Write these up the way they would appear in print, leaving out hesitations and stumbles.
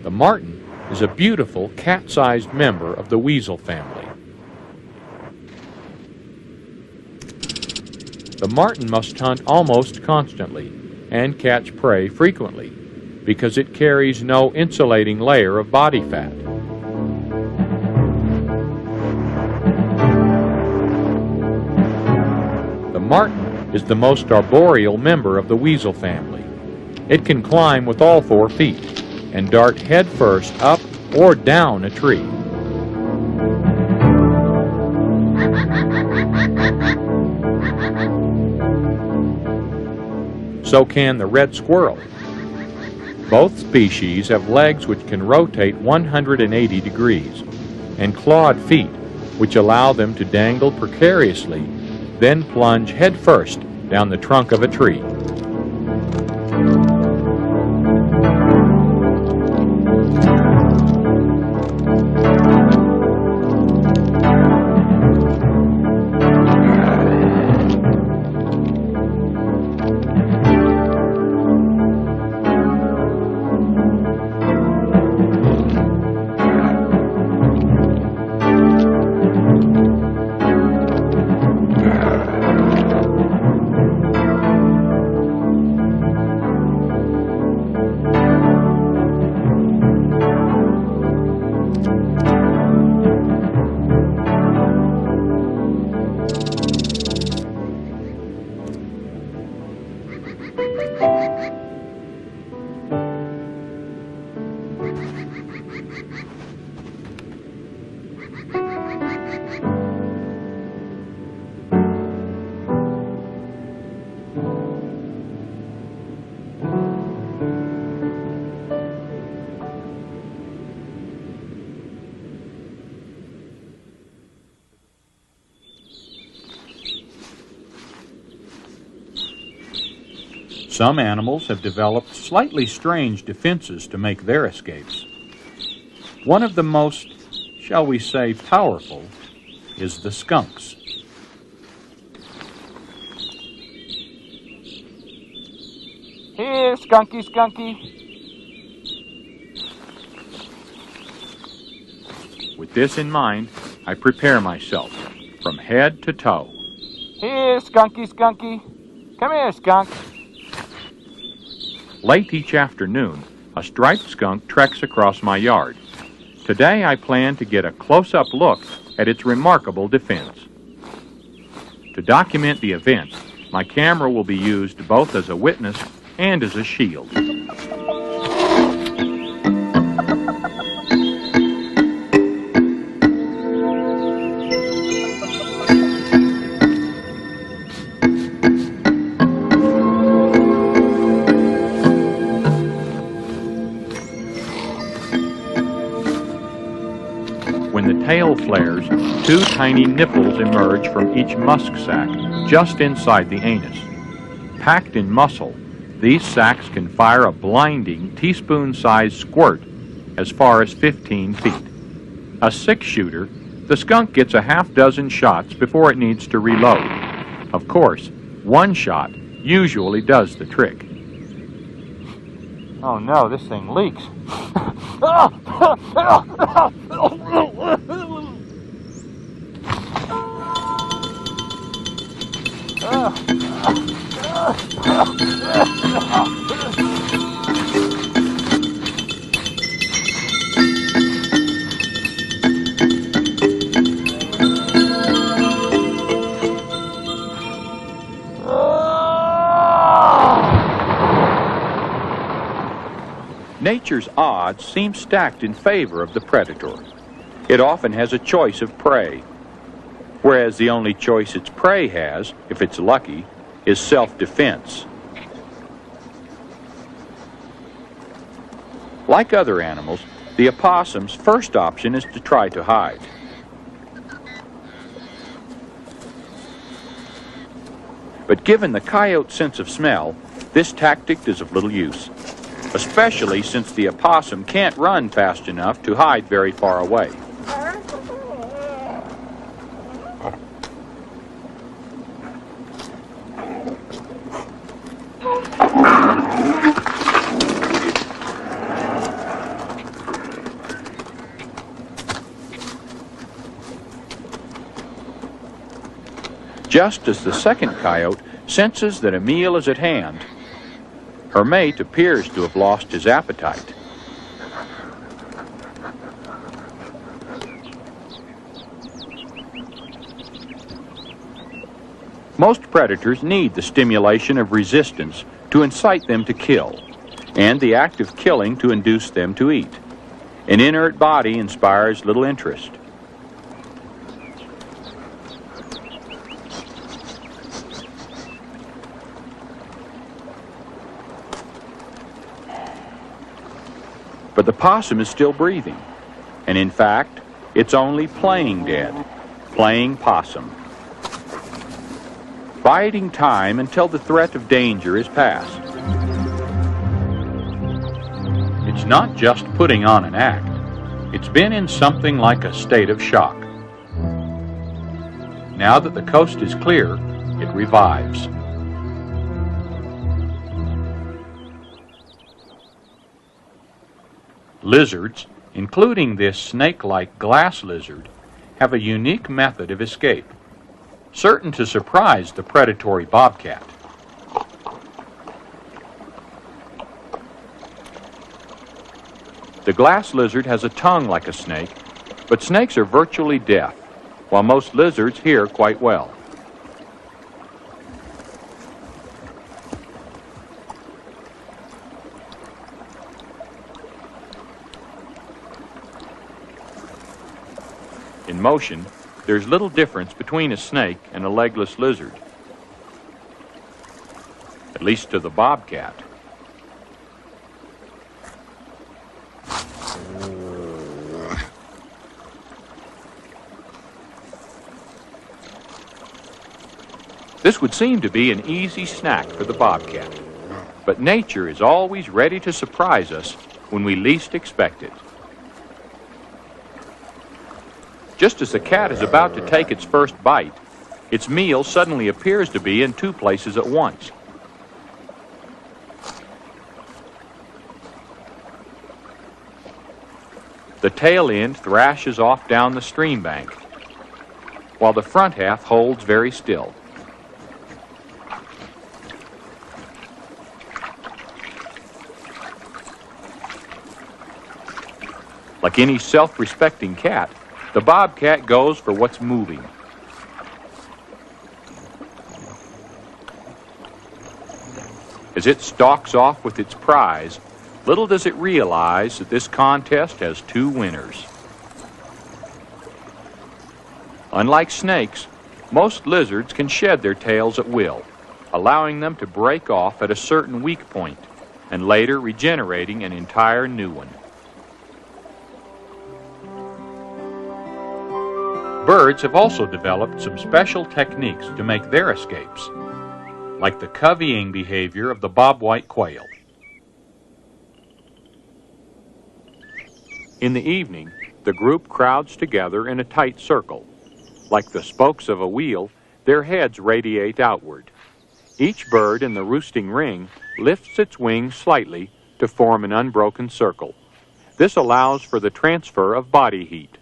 The marten is a beautiful cat-sized member of the weasel family. The marten must hunt almost constantly and catch prey frequently because it carries no insulating layer of body fat. The marten is the most arboreal member of the weasel family. It can climb with all 4 feet and dart headfirst up or down a tree. So can the red squirrel. Both species have legs which can rotate 180 degrees and clawed feet which allow them to dangle precariously, then plunge headfirst down the trunk of a tree. Some animals have developed slightly strange defenses to make their escapes. One of the most, shall we say, powerful is the skunks. Here, skunky, skunky. With this in mind, I prepare myself from head to toe. Here, skunky, skunky. Come here, skunk. Late each afternoon, a striped skunk treks across my yard. Today I plan to get a close-up look at its remarkable defense. To document the event, my camera will be used both as a witness and as a shield. When the tail flares, 2 tiny nipples emerge from each musk sac just inside the anus. Packed in muscle, these sacs can fire a blinding teaspoon-sized squirt as far as 15 feet. A 6-shooter, the skunk gets a half-dozen shots before it needs to reload. Of course, 1 shot usually does the trick. Oh no, this thing leaks. Nature's odds seem stacked in favor of the predator. It often has a choice of prey, whereas the only choice its prey has, if it's lucky, is self-defense. Like other animals, the opossum's first option is to try to hide. But given the coyote's sense of smell, this tactic is of little use, especially since the opossum can't run fast enough to hide very far away. just as the second coyote senses that a meal is at hand. Her mate appears to have lost his appetite. Most predators need the stimulation of resistance to incite them to kill, and the act of killing to induce them to eat. An inert body inspires little interest. But the possum is still breathing, and in fact, it's only playing dead, playing possum. Biding time until the threat of danger is past. It's not just putting on an act. It's been in something like a state of shock. Now that the coast is clear, it revives. Lizards, including this snake-like glass lizard, have a unique method of escape, certain to surprise the predatory bobcat. The glass lizard has a tongue like a snake, but snakes are virtually deaf, while most lizards hear quite well. In motion, there's little difference between a snake and a legless lizard, at least to the bobcat. This would seem to be an easy snack for the bobcat, but nature is always ready to surprise us when we least expect it. Just as the cat is about to take its first bite, its meal suddenly appears to be in two places at once. The tail end thrashes off down the stream bank, while the front half holds very still. Like any self-respecting cat, the bobcat goes for what's moving. As it stalks off with its prize, little does it realize that this contest has two winners. Unlike snakes, most lizards can shed their tails at will, allowing them to break off at a certain weak point, and later regenerating an entire new one. Birds have also developed some special techniques to make their escapes, like the covying behavior of the bobwhite quail. In the evening, the group crowds together in a tight circle. Like the spokes of a wheel, their heads radiate outward. Each bird in the roosting ring lifts its wings slightly to form an unbroken circle. This allows for the transfer of body heat.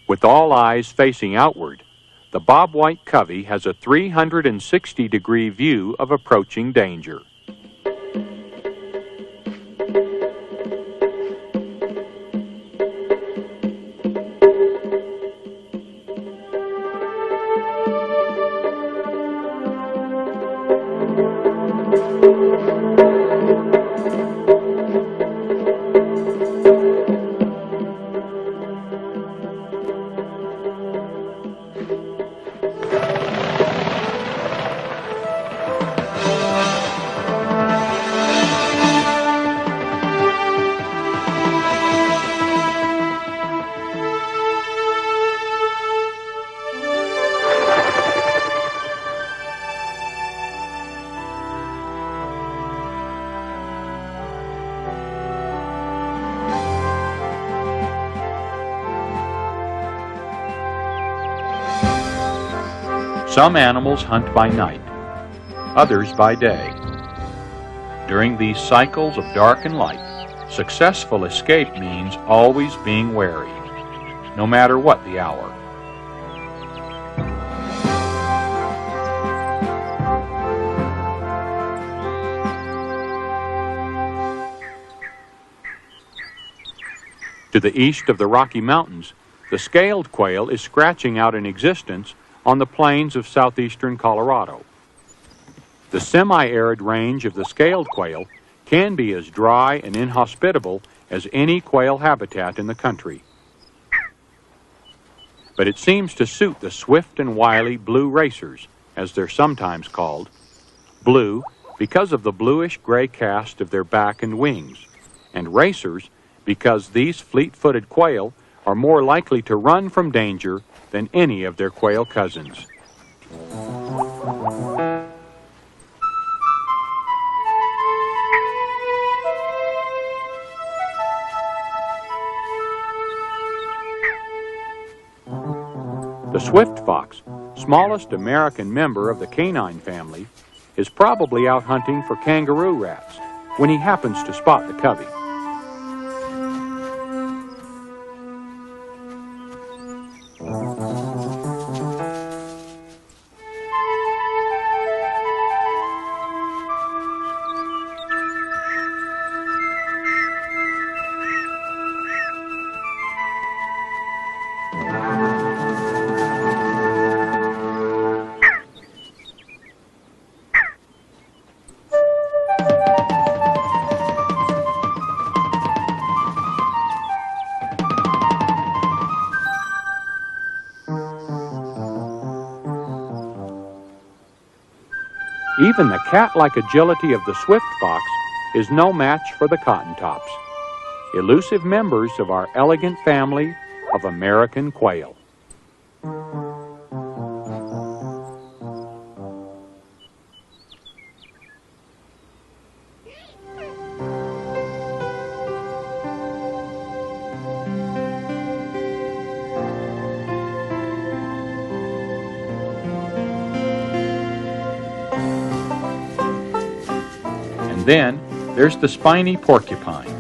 With all eyes facing outward, the bobwhite covey has a 360-degree view of approaching danger. Some animals hunt by night, others by day. During these cycles of dark and light, successful escape means always being wary. no matter what the hour. To the east of the Rocky Mountains, the scaled quail is scratching out an existence on the plains of southeastern Colorado. The semi-arid range of the scaled quail can be as dry and inhospitable as any quail habitat in the country. But it seems to suit the swift and wily blue racers, as they're sometimes called. Blue because of the bluish-gray cast of their back and wings, and racers because these fleet-footed quail are more likely to run from danger than any of their quail cousins. The swift fox, smallest American member of the canine family, is probably out hunting for kangaroo rats when he happens to spot the covey. Even the cat-like agility of the swift fox is no match for the cottontops, elusive members of our elegant family of American quail. Then there's the spiny porcupine,